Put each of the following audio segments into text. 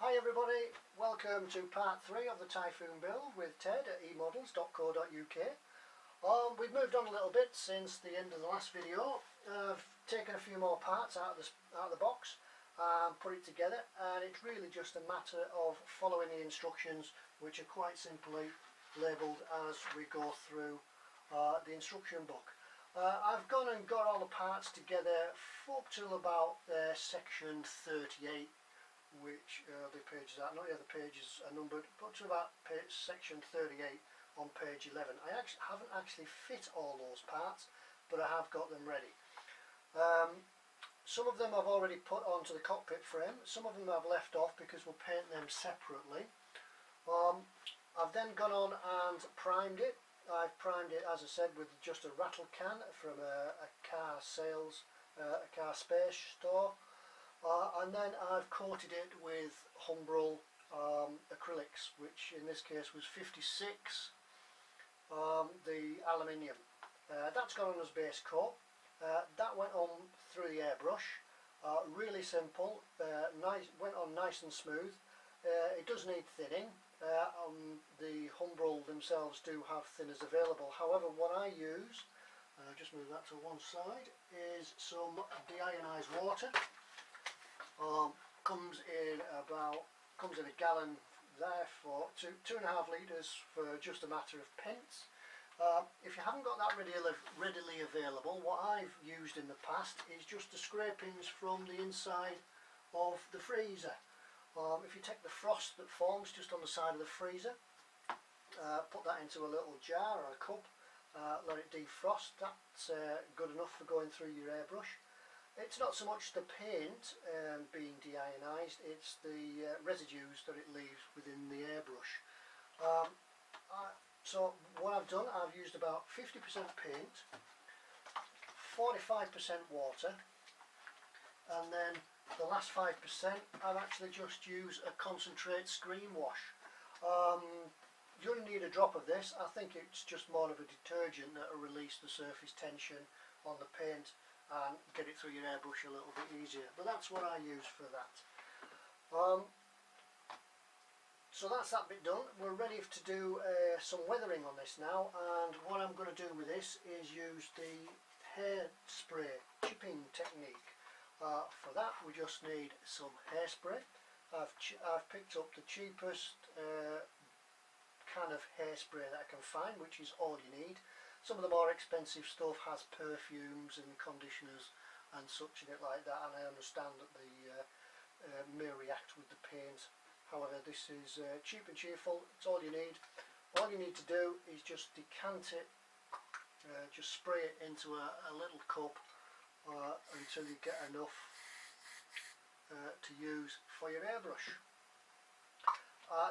Hi everybody, welcome to part 3 of the Typhoon build with Ted at emodels.co.uk. We've moved on a little bit since the end of the last video. I've taken a few more parts out of the box and put it together, and it's really just a matter of following the instructions, which are quite simply labelled as we go through the instruction book. I've gone and got all the parts together up till about section 38, which the pages are, not the other pages are numbered, but to about section 38 on page 11. I haven't actually fit all those parts, but I have got them ready. Some of them I've already put onto the cockpit frame, some of them I've left off because we'll paint them separately. I've then gone on and primed it. I've primed it, as I said, with just a rattle can from a car sales, a car space store. And then I've coated it with Humbrol acrylics, which in this case was 56, the aluminium. That's gone on as base coat. That went on through the airbrush, really simple, went on nice and smooth. It does need thinning. The Humbrol themselves do have thinners available. However, what I use, just move that to one side, is some deionized water. Comes in a gallon there for 2.5 litres for just a matter of pence. If you haven't got that readily available, what I've used in the past is just the scrapings from the inside of the freezer. If you take the frost that forms just on the side of the freezer, put that into a little jar or a cup, let it defrost. That's good enough for going through your airbrush. It's not so much the paint being deionized, it's the residues that it leaves within the airbrush. So what I've done, I've used about 50% paint, 45% water, and then the last 5% I've actually just used a concentrate screen wash. You only need a drop of this. I think it's just more of a detergent that will release the surface tension on the paint and get it through your airbrush a little bit easier, but that's what I use for that. So that's that bit done. We're ready to do some weathering on this now, and what I'm going to do with this is use the Hairspray chipping technique. For that we just need some hairspray. I've picked up the cheapest can of hairspray that I can find, which is all you need. Some of the more expensive stuff has perfumes and conditioners and such in it like that, and I understand that they may react with the paint. However, this is cheap and cheerful. It's all you need. All you need to do is just decant it, just spray it into a little cup until you get enough to use for your airbrush.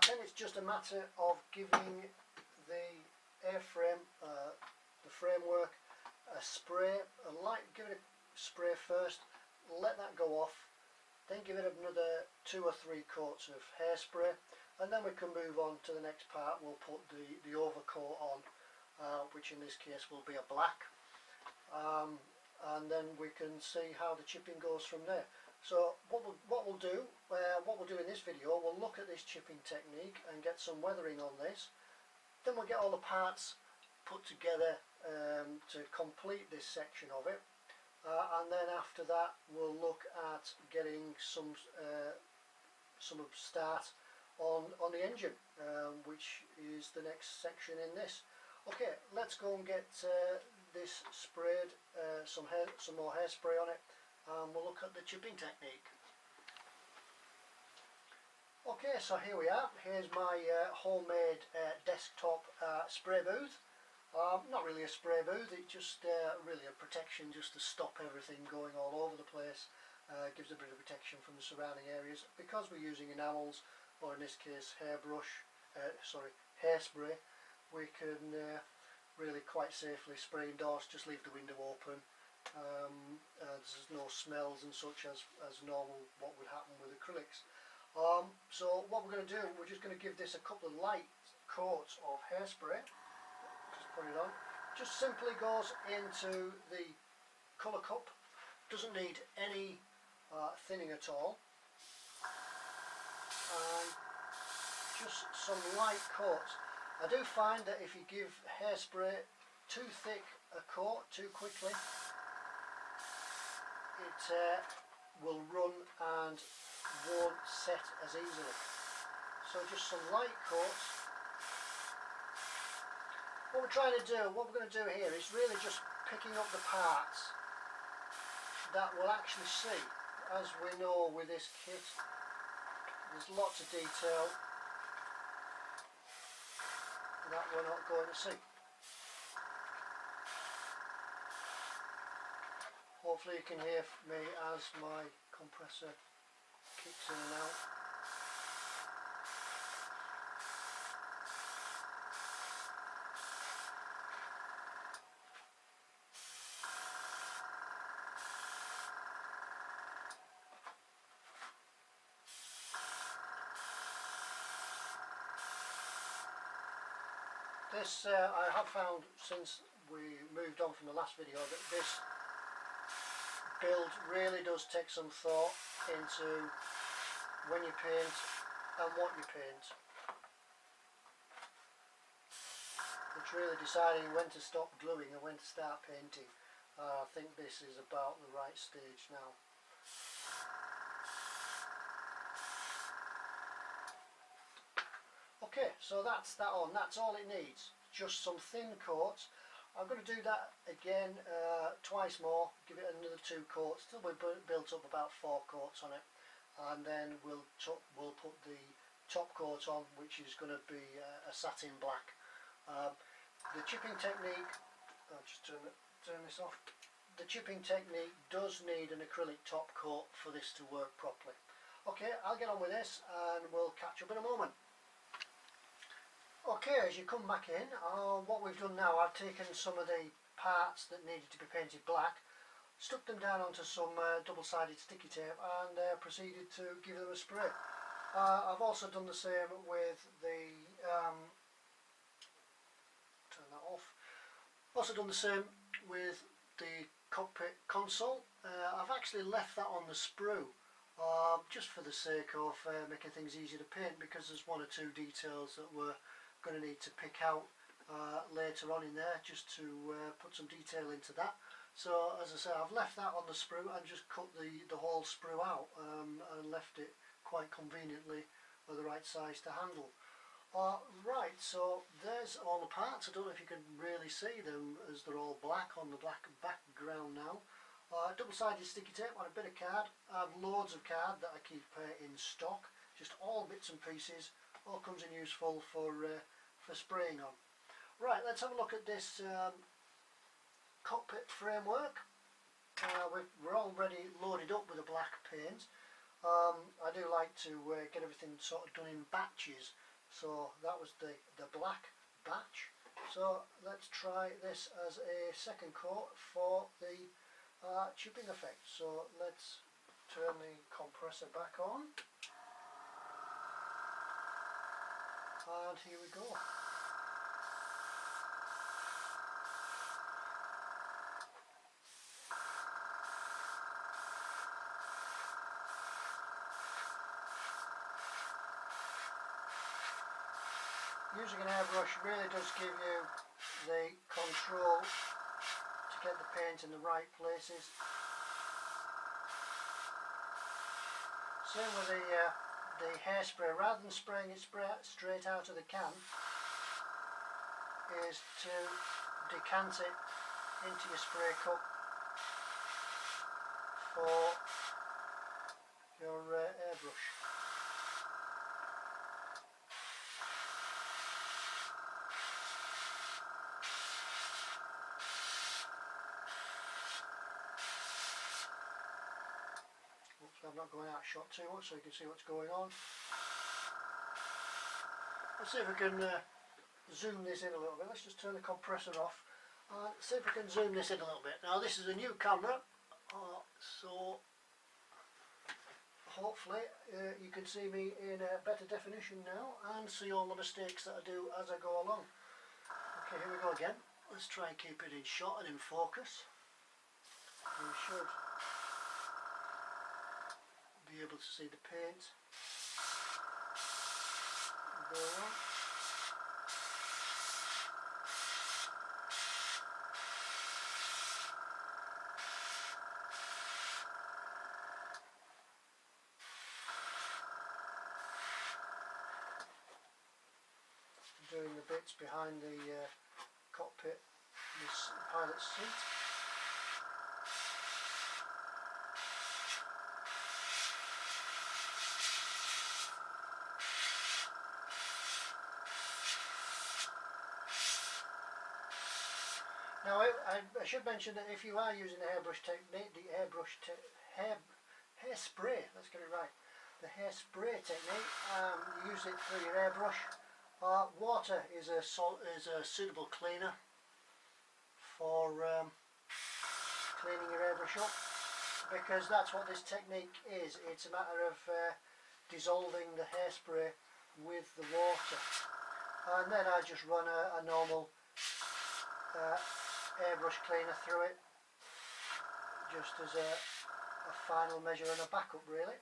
Then it's just a matter of giving the airframe, the framework, a spray, give it a spray first, let that go off, then give it another 2 or 3 coats of hairspray, and then we can move on to the next part. We'll put the overcoat on, which in this case will be a black, and then we can see how the chipping goes from there. So what we'll do in this video, we'll look at this chipping technique and get some weathering on this. Then we'll get all the parts put together to complete this section of it, and then after that we'll look at getting some start on the engine, which is the next section in this. Okay, let's go and get this sprayed, some more hairspray on it, and we'll look at the chipping technique. Okay, so here we are. Here's my homemade desktop spray booth. Not really a spray booth, it's just really a protection just to stop everything going all over the place. Gives a bit of protection from the surrounding areas. Because we're using enamels, or in this case hairspray, we can really quite safely spray indoors. Just leave the window open. There's no smells and such as normal what would happen with acrylics. So what we're going to do, we're just going to give this a couple of light coats of hairspray. Just put it on. Just simply goes into the colour cup. Doesn't need any thinning at all. and just some light coats. I do find that if you give hairspray too thick a coat too quickly, it will run and won't set as easily. So just some light coats. What we're going to do here is really just picking up the parts that we'll actually see. As we know with this kit, there's lots of detail that we're not going to see. Hopefully you can hear me as my compressor kicks in and out. This, I have found since we moved on from the last video that this build really does take some thought into when you paint and what you paint. It's really deciding when to stop gluing and when to start painting. I think this is about the right stage now. Okay, so that's that on. That's all it needs. Just some thin coats. I'm going to do that again twice more. Give it another 2 coats till we've built up about 4 coats on it, and then we'll put the top coat on, which is going to be a satin black. The chipping technique. I'll just turn this off. The chipping technique does need an acrylic top coat for this to work properly. Okay, I'll get on with this, and we'll catch up in a moment. Okay, as you come back in, what we've done now, I've taken some of the parts that needed to be painted black, stuck them down onto some double-sided sticky tape, and proceeded to give them a spray. I've also done the same with the turn that off. Also done the same with the cockpit console. I've actually left that on the sprue just for the sake of making things easier to paint, because there's 1 or 2 details that we're going to need to pick out later on in there, just to put some detail into that. So as I say, I've left that on the sprue and just cut the whole sprue out and left it quite conveniently with the right size to handle. Right, so there's all the parts. I don't know if you can really see them as they're all black on the black background now. Double-sided sticky tape on a bit of card. I have loads of card that I keep in stock, just all bits and pieces. All comes in useful for spraying on. Right, let's have a look at this cockpit framework. We're already loaded up with a black paint. I do like to get everything sort of done in batches, so that was the black batch. So let's try this as a second coat for the chipping effect. So let's turn the compressor back on. And here we go. Using an airbrush really does give you the control to get the paint in the right places. Same with the hairspray. Rather than spraying it straight out of the can, is to decant it into your spray cup for your airbrush. I'm not going out shot too much so you can see what's going on. Let's see if we can zoom this in a little bit. Let's just turn the compressor off and see if we can zoom this in a little bit. Now this is a new camera, so hopefully you can see me in better definition now and see all the mistakes that I do as I go along. Okay, here we go again. Let's try and keep it in shot and in focus. We should be able to see the paint. go on. Doing the bits behind the cockpit, this pilot's seat. Now I should mention that if you are using the hairbrush technique, the hairspray, let's get it right, the hairspray technique, you use it through your airbrush. Water is a suitable cleaner for cleaning your airbrush up, because that's what this technique is. It's a matter of dissolving the hairspray with the water, and then I just run a normal airbrush cleaner through it, just as a final measure and a backup, really.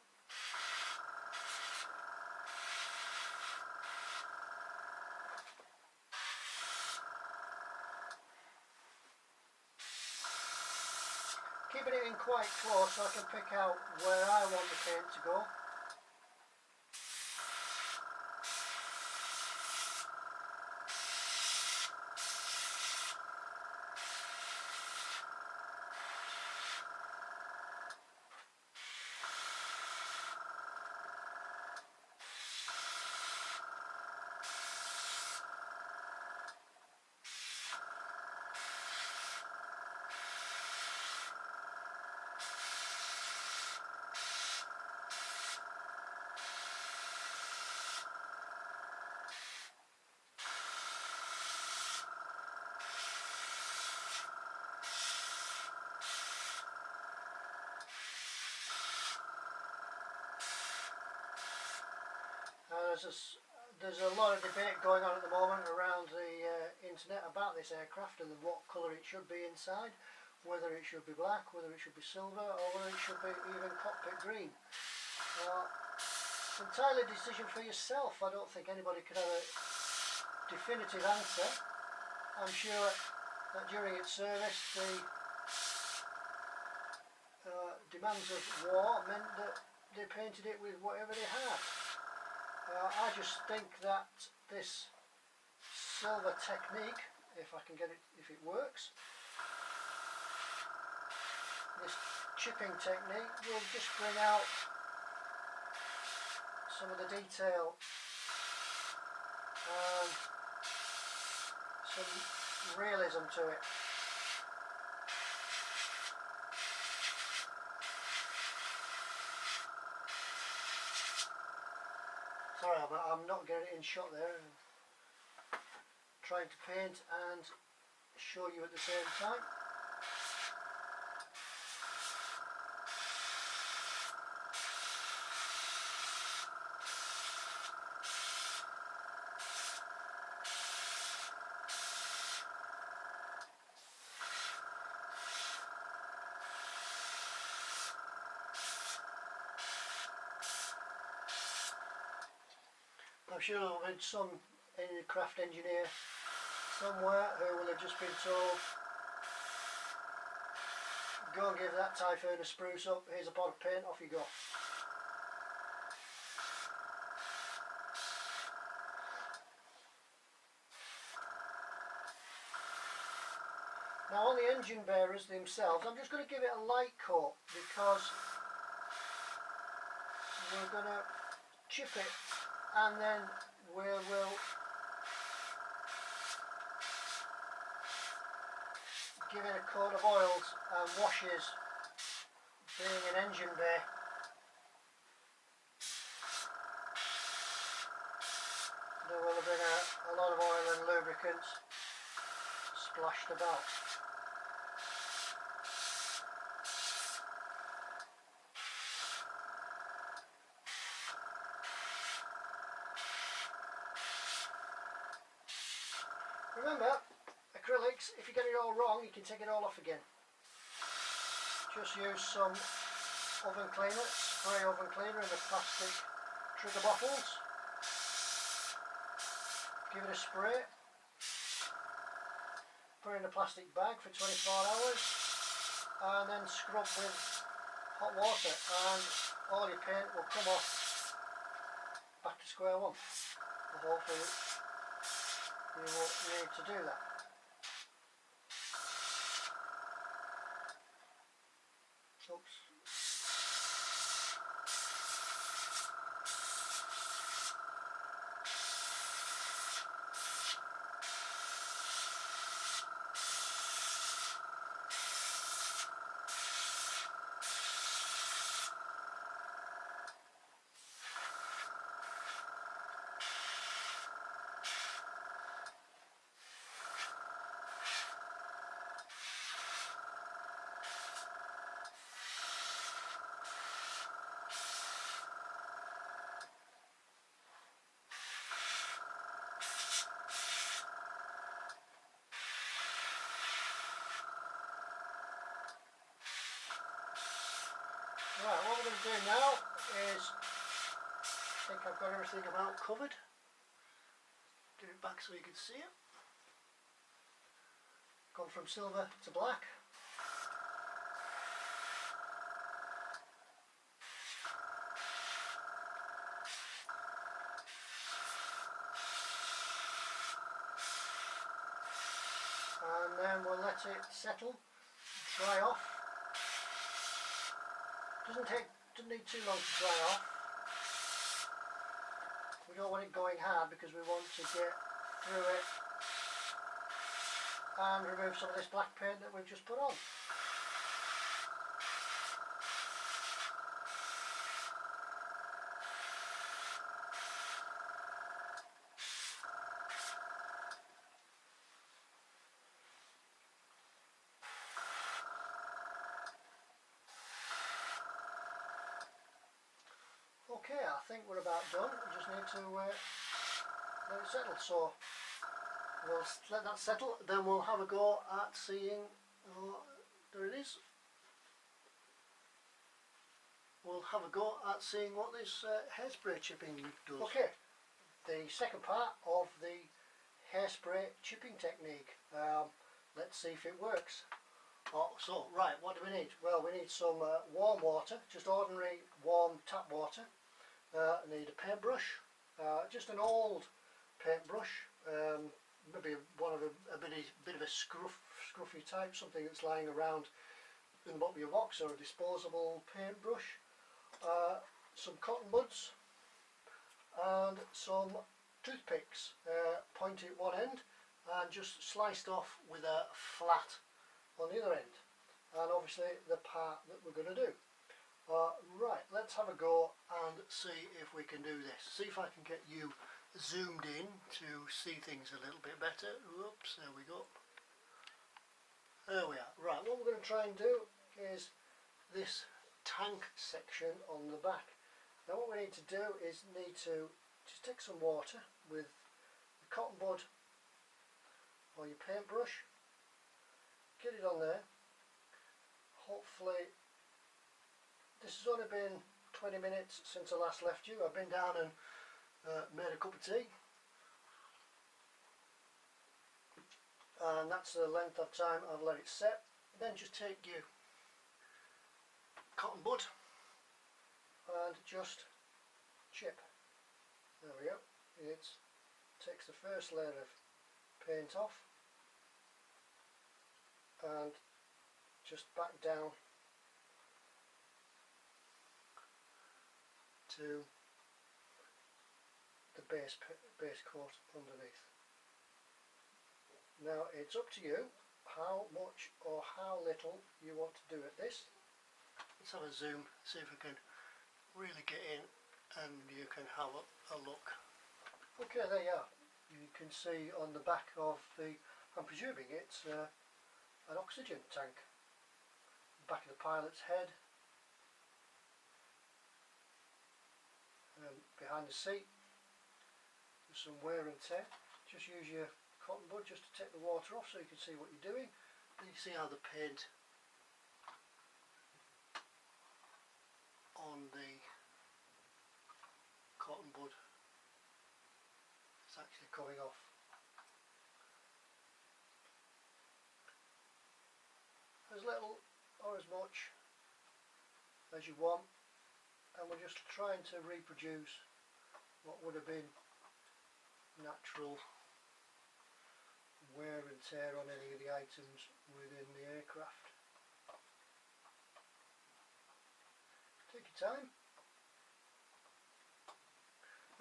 Keeping it in quite close so I can pick out where I want the paint to go. There's a lot of debate going on at the moment around the internet about this aircraft and what colour it should be inside, whether it should be black, whether it should be silver, or whether it should be even cockpit green. It's entirely a decision for yourself. I don't think anybody can have a definitive answer. I'm sure that during its service the demands of war meant that they painted it with whatever they had. I just think that this silver technique, if I can get it, if it works, this chipping technique will just bring out some of the detail and some realism to it. Sorry, I'm not getting it in shot there. I'm trying to paint and show you at the same time. I'm sure there'll be some aircraft engineer somewhere who will have just been told, go and give that Typhoon a spruce up, here's a pot of paint, off you go. Now on the engine bearers themselves, I'm just going to give it a light coat because we're going to chip it and then we will give it a coat of oils and washes, being an engine bay. There will have been a lot of oil and lubricants splashed about. Remember, acrylics, if you get it all wrong, you can take it all off again. Just use some oven cleaner, spray oven cleaner in the plastic trigger bottles. give it a spray, put it in a plastic bag for 24 hours and then scrub with hot water and all your paint will come off back to square one. So hopefully you won't need to do that. Oops. Right, what we're going to do now is, I think I've got everything about covered. Get it back so you can see it. Gone from silver to black. And then we'll let it settle, dry off. Doesn't need too long to dry off. We don't want it going hard because we want to get through it and remove some of this black paint that we've just put on. Okay, I think we're about done. We just need to let it settle. So we'll let that settle, then we'll have a go at seeing, there it is. We'll have a go at seeing what this hairspray chipping does. Okay, the second part of the hairspray chipping technique. Let's see if it works. So, right, what do we need? Well, we need some warm water, just ordinary warm tap water. Need a paintbrush, just an old paintbrush, maybe one of a bit of a scruffy type, something that's lying around in the bottom of your box, or a disposable paintbrush, some cotton buds, and some toothpicks, pointy at one end, and just sliced off with a flat on the other end, and obviously the part that we're going to do. Right, let's have a go and see if we can do this. See if I can get you zoomed in to see things a little bit better. Oops, there we go. There we are. Right, what we're going to try and do is this tank section on the back. Now what we need to do is just take some water with the cotton bud or your paintbrush, get it on there. Hopefully, this has only been 20 minutes since I last left you. I've been down and made a cup of tea, and that's the length of time I've let it set. Then just take your cotton bud and just chip. There we go. It takes the first layer of paint off and just back down to the base coat underneath. Now it's up to you how much or how little you want to do at this. Let's have a zoom, see if we can really get in and you can have a look. Okay, there you are. You can see on the back of the, I'm presuming it's an oxygen tank. Back of the pilot's head. Behind the seat, there's some wear and tear. Just use your cotton bud just to take the water off so you can see what you're doing. And you see how the paint on the cotton bud is actually coming off. as little or as much as you want, and we're just trying to reproduce what would have been natural wear and tear on any of the items within the aircraft. Take your time.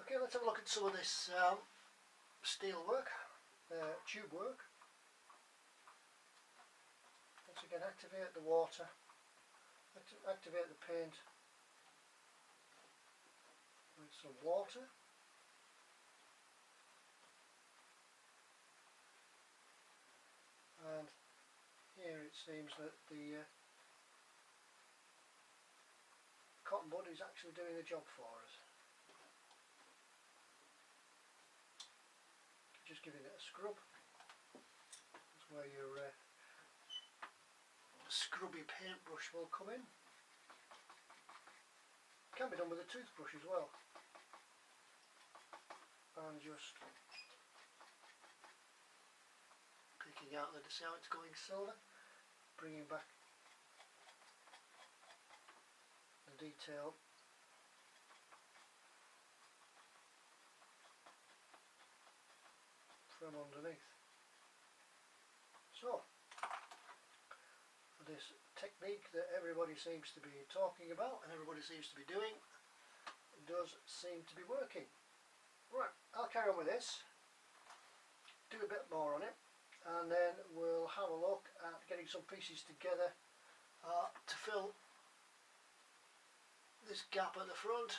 Okay, let's have a look at some of this steel work, tube work. Once again, activate the water, activate the paint with some water. And here it seems that the cotton bud is actually doing the job for us. Just giving it a scrub. That's where your scrubby paintbrush will come in. Can be done with a toothbrush as well. And just picking out see how it's going silver, bringing back the detail from underneath. So, for this technique that everybody seems to be talking about and everybody seems to be doing, it does seem to be working. Right, I'll carry on with this, do a bit more on it, and then we'll have a look at getting some pieces together to fill this gap at the front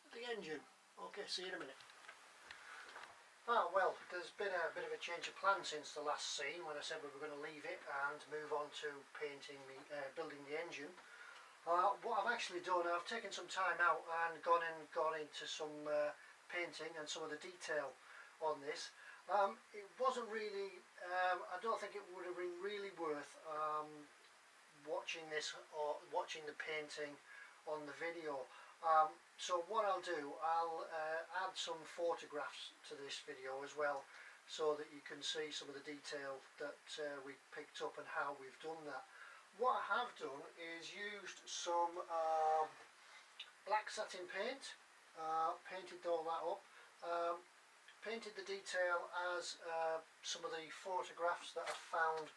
of the engine. Okay, see you in a minute. Well, there's been a bit of a change of plan since the last scene when I said we were going to leave it and move on to painting building the engine. What I've actually done, I've taken some time out and gone into some painting and some of the detail on this. It wasn't really, I don't think it would have been really worth watching this or watching the painting on the video. So what I'll do, I'll add some photographs to this video as well, so that you can see some of the detail that we picked up and how we've done that. What I have done is used some black satin paint, painted all that up, painted the detail as some of the photographs that I found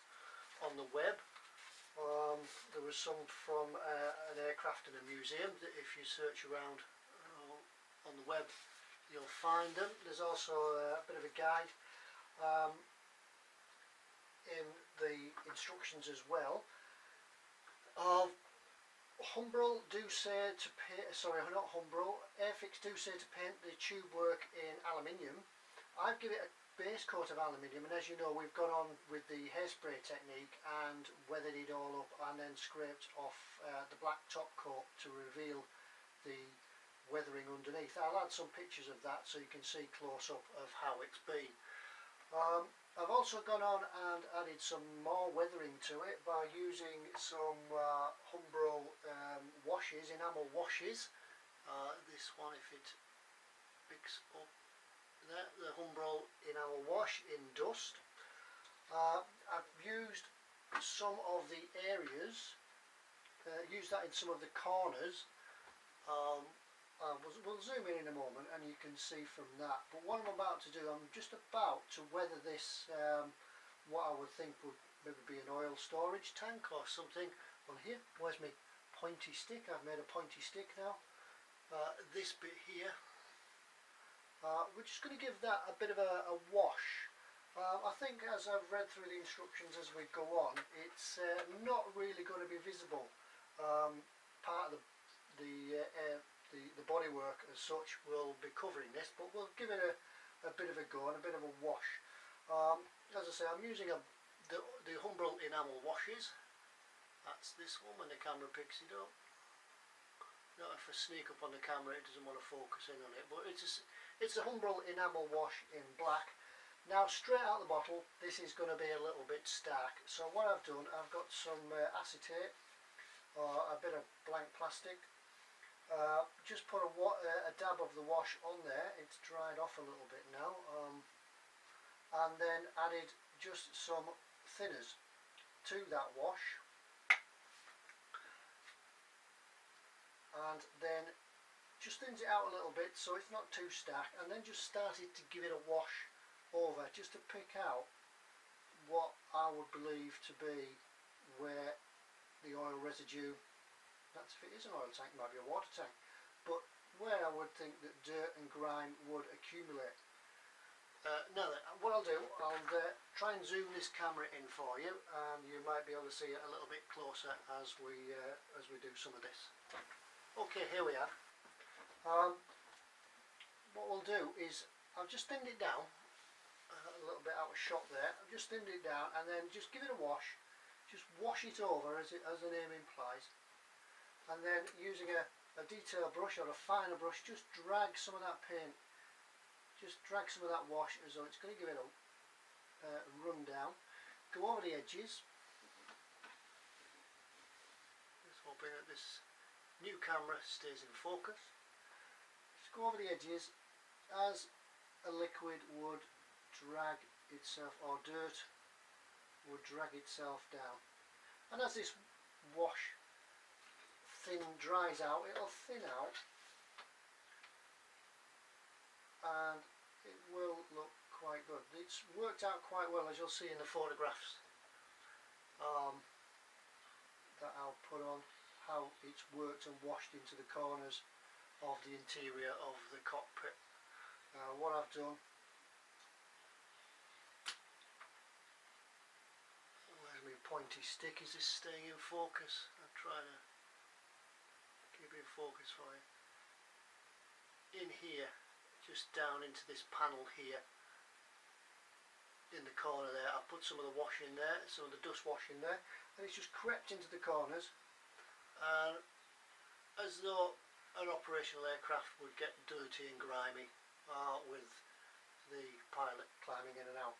on the web. There was some from an aircraft in a museum that if you search around on the web you'll find them. There's also a bit of a guide in the instructions as well. Humbrol do say to paint, sorry, not Humbrol, Airfix do say to paint the tube work in aluminium. I've given it a base coat of aluminium, and as you know we've gone on with the hairspray technique and weathered it all up and then scraped off the black top coat to reveal the weathering underneath. I'll add some pictures of that so you can see close up of how it's been. I've also gone on and added some more weathering to it by using some Humbrol washes, enamel washes. This one, if it picks up there, the Humbrol enamel wash in dust. I've used some of the areas, used that in some of the corners. We'll zoom in a moment and you can see from that. But what I'm about to do, I'm just about to weather this, what I would think would maybe be an oil storage tank or something. On here, where's my pointy stick? I've made a pointy stick now. This bit here. We're just going to give that a bit of a wash. I think as I've read through the instructions as we go on, it's not really going to be visible. Part of the bodywork as such will be covering this, but we'll give it a bit of a go and a bit of a wash. As I say, I'm using the Humbrol enamel washes. That's this one when the camera picks it up. Now if I sneak up on the camera it doesn't want to focus in on it, but it's a Humbrol enamel wash in black. Now straight out the bottle this is going to be a little bit stark, so what I've done, I've got some acetate or a bit of blank plastic. Just put a dab of the wash on there. It's dried off a little bit now, and then added just some thinners. to that wash, and then just thins it out a little bit so it's not too stark, and then just started to give it a wash over just to pick out what I would believe to be where the oil residue, that's if it is an oil tank, it might be a water tank, but where I would think that dirt and grime would accumulate. Now then, what I'll do, I'll try and zoom this camera in for you, and you might be able to see it a little bit closer as we do some of this. Okay, here we are. What we'll do is, I've just thinned it down, a little bit out of shot there. I've just thinned it down, and then just give it a wash. Just wash it over, as the name implies, and then using a detail brush or a finer brush, just drag some of that paint. Just drag some of that wash as though it's going to give it a run down. Go over the edges. Just hoping that this new camera stays in focus. Just go over the edges as a liquid would drag itself, or dirt would drag itself down. And as this wash dries out, it'll thin out, and it will look quite good. It's worked out quite well, as you'll see in the photographs that I'll put on, how it's worked and washed into the corners of the interior of the cockpit. What I've done, where's my pointy stick? Is this staying in focus? I'm trying to keep it in focus for you. In here, just down into this panel here, in the corner there, I put some of the wash in there, some of the dust wash in there, and it's just crept into the corners, and as though an operational aircraft would get dirty and grimy with the pilot climbing in and out.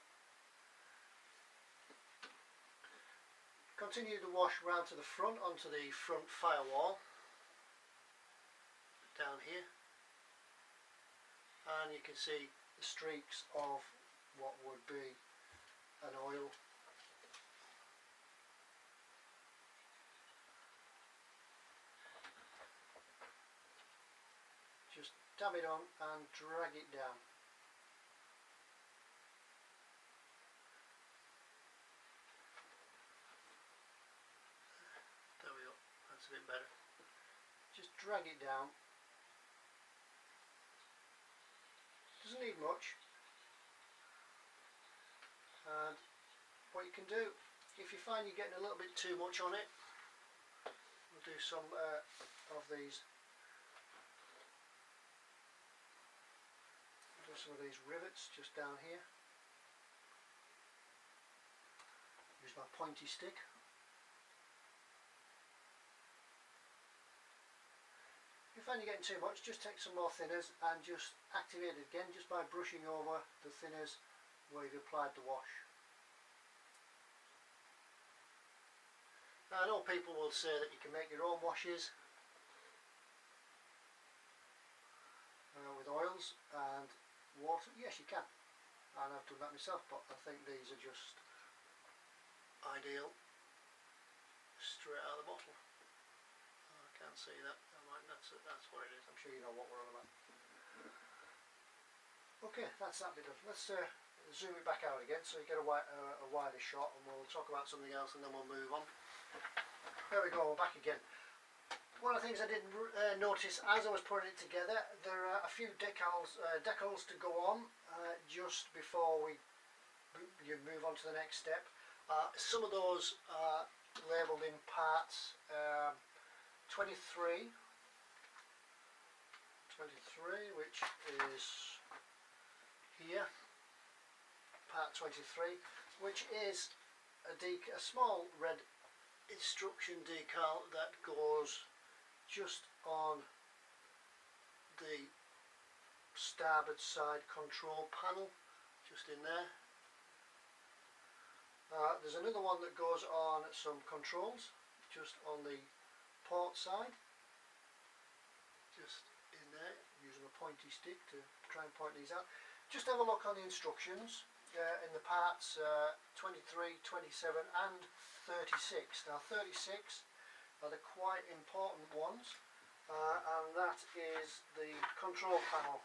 Continue the wash round to the front, onto the front firewall, down here, and you can see the streaks of what would be an oil. Just dab it on and drag it down. There we go, that's a bit better. Just drag it down. Doesn't need much. And what you can do, if you find you're getting a little bit too much on it, we'll do some of these. Do some of these rivets just down here. Use my pointy stick. If you find you're getting too much, just take some more thinners and just activate it again just by brushing over the thinners where you've applied the wash. Now, I know people will say that you can make your own washes with oils and water. Yes, you can, and I've done that myself, but I think these are just ideal straight out of the bottle. I can't see that. That's what it is. I'm sure you know what we're on about. Okay, that's that bit done. Let's zoom it back out again so you get a wider shot, and we'll talk about something else and then we'll move on. There we go, we're back again. One of the things I didn't notice as I was putting it together, there are a few decals to go on just before you move on to the next step. Some of those are labelled in parts 23, which is here, part 23, which is a small red instruction decal that goes just on the starboard side control panel, just in there. There's another one that goes on some controls just on the port side, just in there, using a pointy stick to try and point these out. Just have a look on the instructions. in the parts 23, 27 and 36. Now 36 are the quite important ones, and that is the control panel.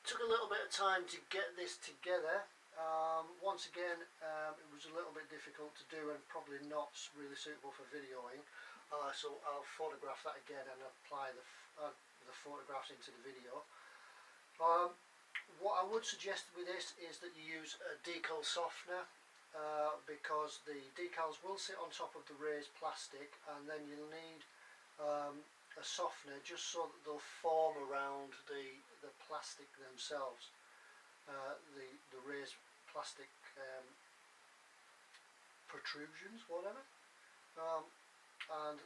Took a little bit of time to get this together. Once again, it was a little bit difficult to do and probably not really suitable for videoing, so I'll photograph that again and apply the photographs into the video. What I would suggest with this is that you use a decal softener, because the decals will sit on top of the raised plastic, and then you'll need a softener just so that they'll form around the plastic themselves. The raised plastic protrusions, whatever, and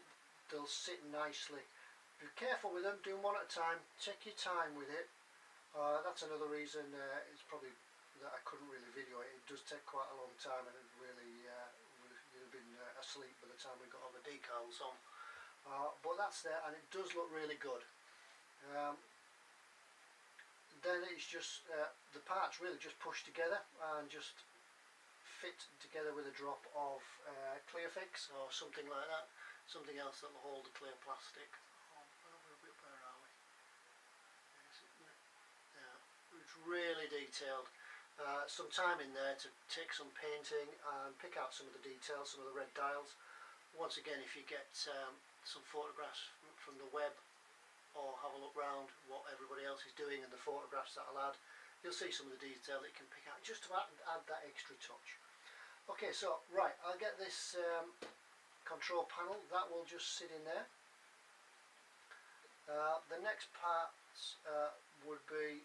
they'll sit nicely. Be careful with them, do them one at a time, take your time with it. That's another reason it's probably that I couldn't really video it. It does take quite a long time, and it really you'd have been asleep by the time we got all the decals on. But that's there, and it does look really good. Then it's just the parts really just push together and just fit together with a drop of Clearfix or something like that, something else that will hold the clear plastic. Where are we? Yeah, it's really detailed. Some time in there to take some painting and pick out some of the details, some of the red dials. Once again, if you get some photographs from the web, or have a look round what everybody else is doing and the photographs that I'll add, you'll see some of the detail that you can pick out just to add that extra touch. Okay, so right, I'll get this control panel, that will just sit in there. The next parts would be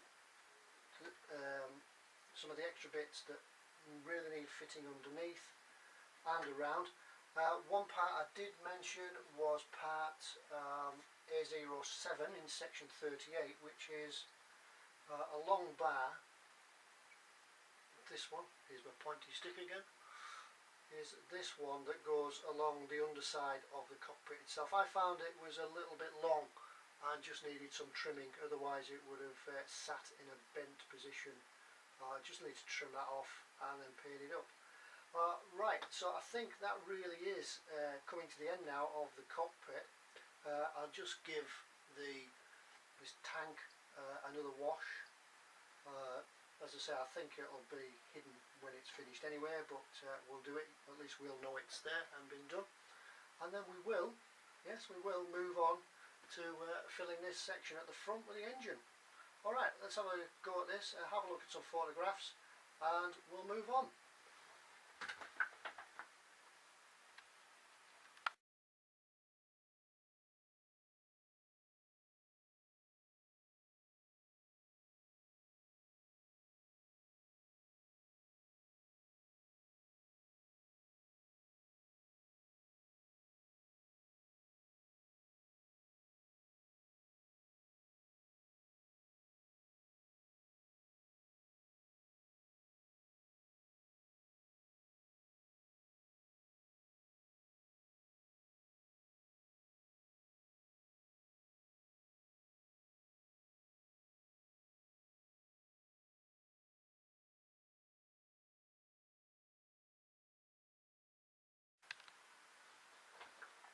some of the extra bits that really need fitting underneath and around. One part I did mention was part A07 in section 38, which is a long bar. This one, here's my pointy stick again, is this one that goes along the underside of the cockpit itself. I found it was a little bit long and just needed some trimming, otherwise it would have sat in a bent position. I just need to trim that off and then paint it up. Right, so I think that really is coming to the end now of the cockpit. I'll just give this tank another wash. As I say, I think it'll be hidden when it's finished anyway, but we'll do it, at least we'll know it's there and been done. And then we will, yes, we will move on to filling this section at the front with the engine. Alright, let's have a go at this, have a look at some photographs, and we'll move on.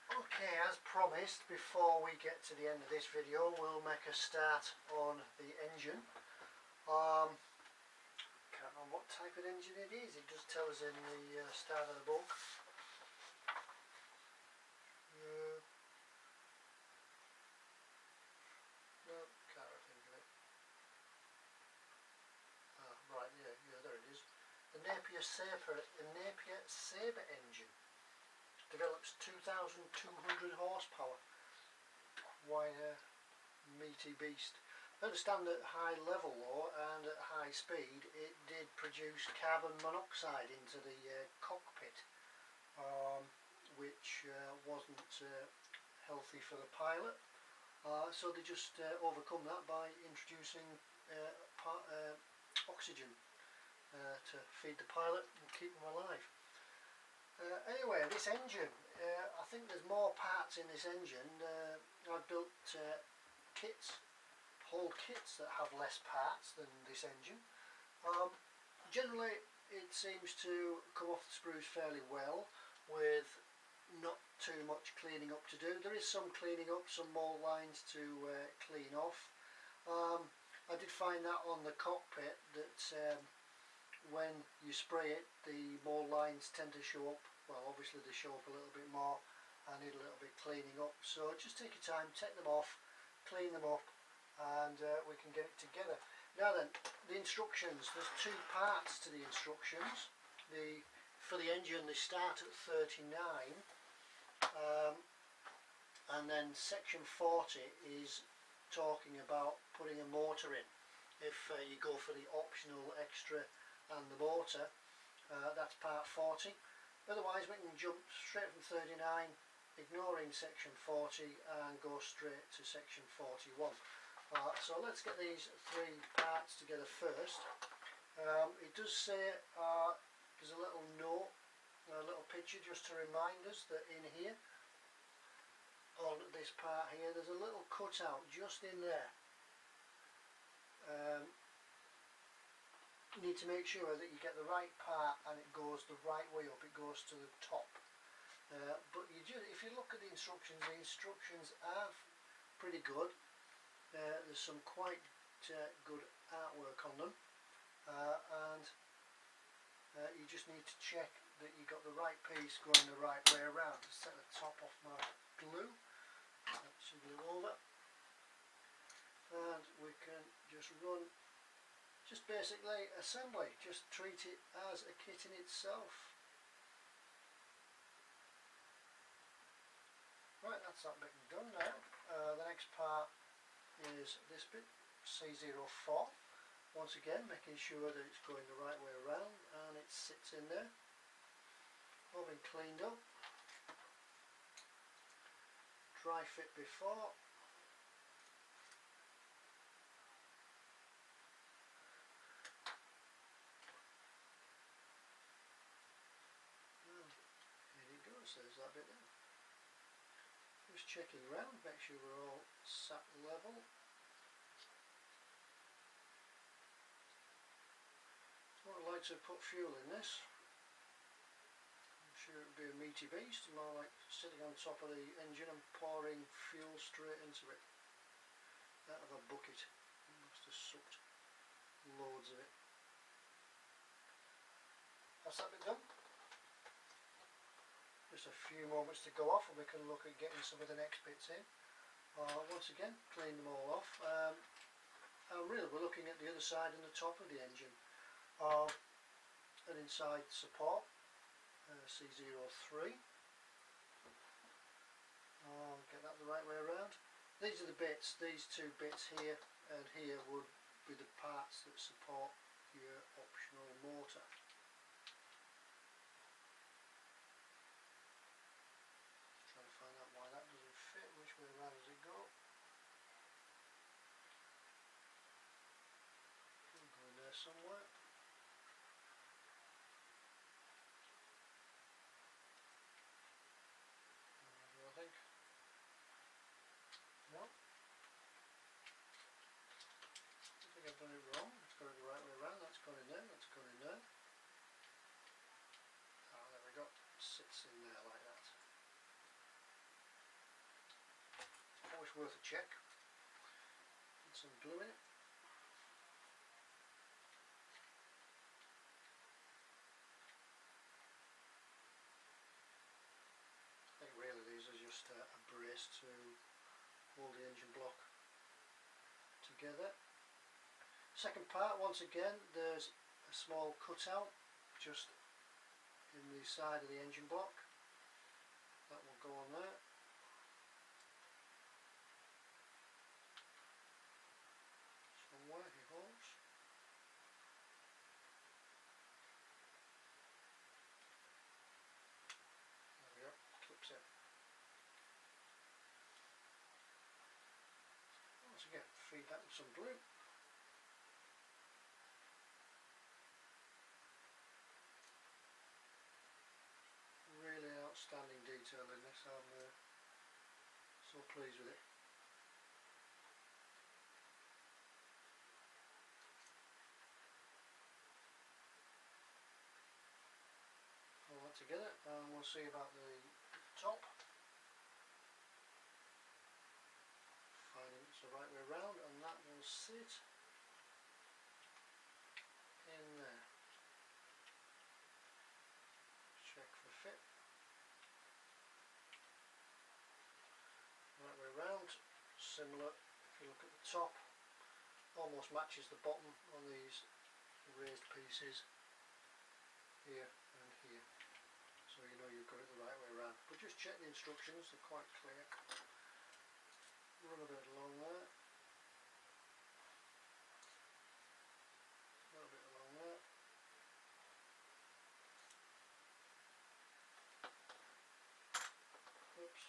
Okay, as promised, before we get to the end of this video, we'll make a start on the engine. Can't remember what type of engine it is. It does tell us in the start of the book. No, can't think of it. Right, yeah, there it is. The Napier Sabre engine. Develops 2,200 horsepower. Quite a meaty beast. I understand at high level though, and at high speed, it did produce carbon monoxide into the cockpit, which wasn't healthy for the pilot. So they just overcome that by introducing oxygen to feed the pilot and keep them alive. Anyway, this engine, I think there's more parts in this engine. I've built kits, whole kits that have less parts than this engine. Generally it seems to come off the sprues fairly well with not too much cleaning up to do. There is some cleaning up, some mould lines to clean off. I did find that on the cockpit that when you spray it, the mould lines tend to show up. Well, obviously they show up a little bit more and need a little bit cleaning up. So just take your time, take them off, clean them up, and we can get it together. Now then, the instructions. There's two parts to the instructions. For the engine, they start at 39. And then section 40 is talking about putting a motor in. If you go for the optional extra and the motor, that's part 40. Otherwise we can jump straight from 39, ignoring section 40, and go straight to section 41. So let's get these three parts together first. It does say, there's a little note, a little picture just to remind us that in here, on this part here, there's a little cutout just in there. You need to make sure that you get the right part and it goes the right way up, it goes to the top. But if you look at the instructions are pretty good. There's some quite good artwork on them, and you just need to check that you got the right piece going the right way around. To set the top off my glue, put some glue over, and we can just run, just basically assembly, just treat it as a kit in itself. Right, that's that bit done now. The next part is this bit, C04. Once again, making sure that it's going the right way around and it sits in there. All been cleaned up. Dry fit before. And here it goes, there's that bit there. Just checking around, make sure we're all sat level. I'd like to put fuel in this. I'm sure it would be a meaty beast, more like sitting on top of the engine and pouring fuel straight into it out of a bucket. It must have sucked loads of it. That's that bit done. Just a few moments to go off and we can look at getting some of the next bits in. Once again, clean them all off. And really we're looking at the other side and the top of the engine. And inside support, C03. Get that the right way around. These are the bits, these two bits here and here would be the parts that support your optional motor. Which way around does it go? It'll go in there somewhere. I think. No. I think I've done it wrong. It's got it the right way around. That's gone in there. That's gone in there. Ah, there we go. Sits in there like that. Always worth a check. Put some glue in it. I think really these are just a brace to hold the engine block together. Second part, once again, there's a small cutout just in the side of the engine block. That will go on there. Somewhere he holds. There we go, clips it. Once again, feed that with some glue. Really outstanding detail in this. I'm so pleased with it. together, and we'll see about the top. Finding it's the right way round, and that will sit in there. Check for fit. Right way round, similar. If you look at the top, almost matches the bottom on these raised pieces here and here, so you know you've got it the right way around. But just check the instructions, they're quite clear. Run a bit along there, a little bit along there. Oops,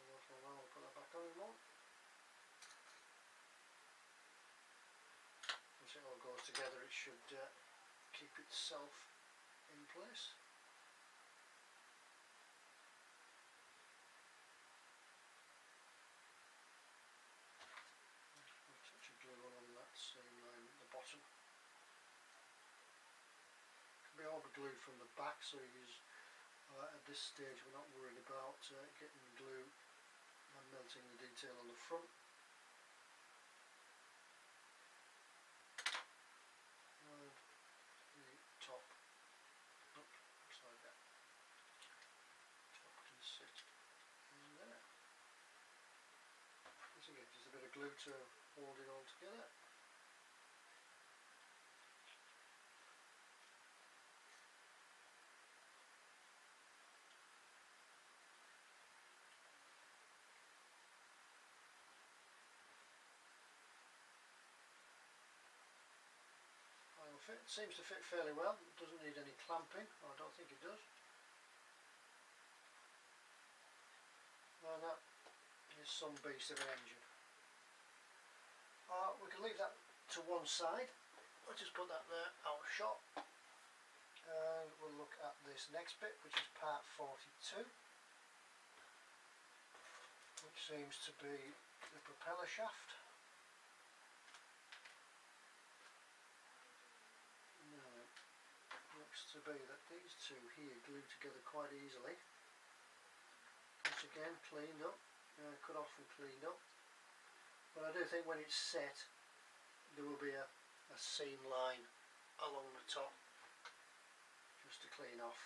I'll put that back on in one. Once it all goes together, it should keep itself in place. A touch of glue on that same line at the bottom. Can be over glued from the back, so at this stage we're not worried about getting the glue and melting the detail on the front. Top, upside down. Top can sit in there. This again, just a bit of glue to hold it all together. Fit. Seems to fit fairly well, it doesn't need any clamping, I don't think it does. And that is some beast of an engine. We can leave that to one side. I'll just put that there out of shot, and we'll look at this next bit, which is part 42, which seems to be the propeller shaft. To be that these two here glue together quite easily. Once again, cleaned up, cut off and cleaned up. But I do think when it's set, there will be a seam line along the top, just to clean off.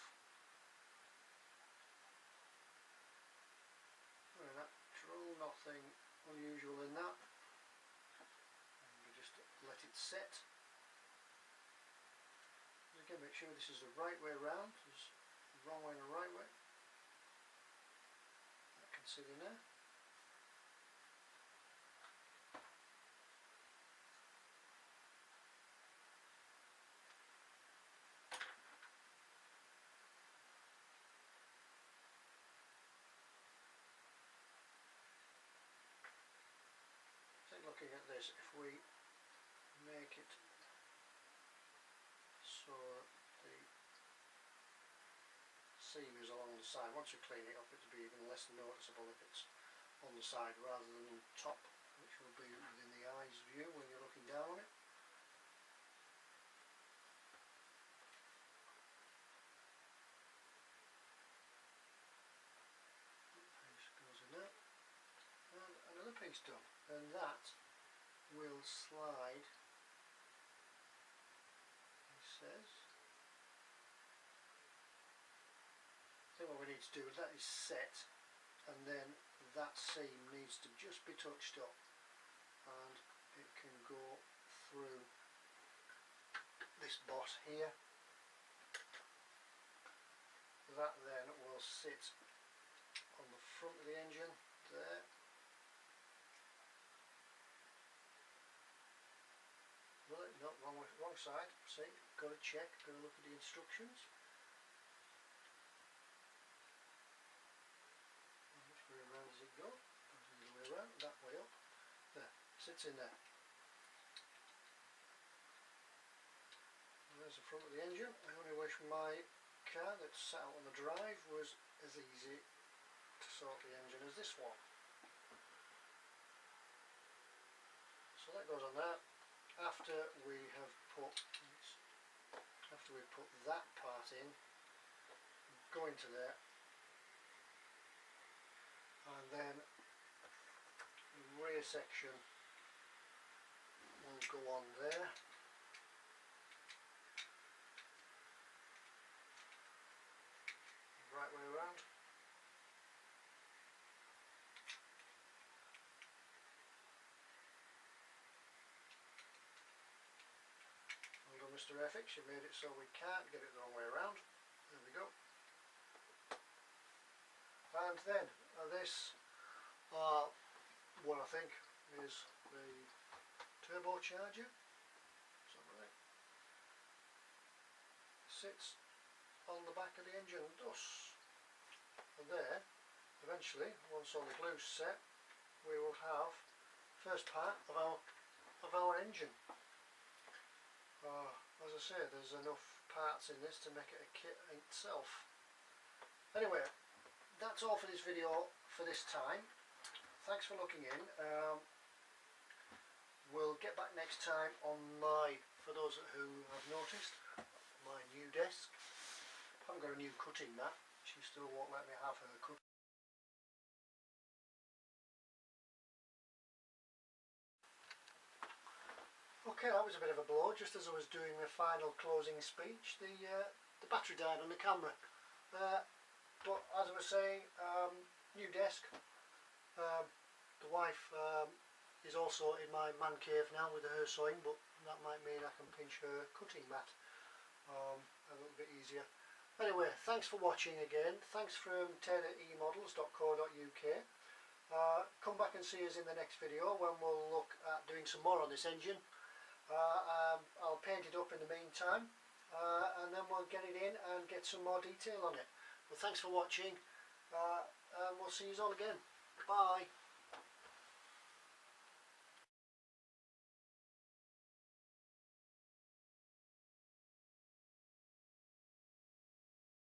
Very natural, nothing unusual in that. And we just let it set. Again, make sure this is the right way around. There's the wrong way and the right way. That can sit in there. So looking at this, if we make it so the seam is along the side. Once you clean it up, it'll be even less noticeable if it's on the side rather than on top, which will be within the eye's view when you're looking down on it. Piece goes in there, and another piece done, and that will slide. Says. I think what we need to do is that is set, and then that seam needs to just be touched up, and it can go through this boss here. That then will sit on the front of the engine there. No, wrong side. See, got to check, got to look at the instructions. Which way around does it go? Goes the other way around, that way up. There, sits in there. And there's the front of the engine. I only wish my car that's sat out on the drive was as easy to sort the engine as this one. So that goes on there. After we put that part in, go into there, and then the rear section will go on there. Right way around. Well done, Mr. Airfix, you made it so we can't get it the wrong way around. There we go. And then this, what I think is the turbocharger. Is that right? Sits on the back of the engine, thus. And there, eventually, once all the glue's set, we will have first part of our engine. As I say, there's enough parts in this to make it a kit itself. Anyway, that's all for this video for this time. Thanks for looking in. We'll get back next time on for those who have noticed, my new desk. I haven't got a new cutting mat. She still won't let me have her cut. Okay, that was a bit of a blow. Just as I was doing the final closing speech, the battery died on the camera. But as I was saying, new desk. The wife is also in my man cave now with her sewing, but that might mean I can pinch her cutting mat a little bit easier. Anyway, thanks for watching again. Thanks from tailoredemodels.co.uk. Come back and see us in the next video when we'll look at doing some more on this engine. I'll paint it up in the meantime, and then we'll get it in and get some more detail on it. Well, thanks for watching, and we'll see you all again. Bye.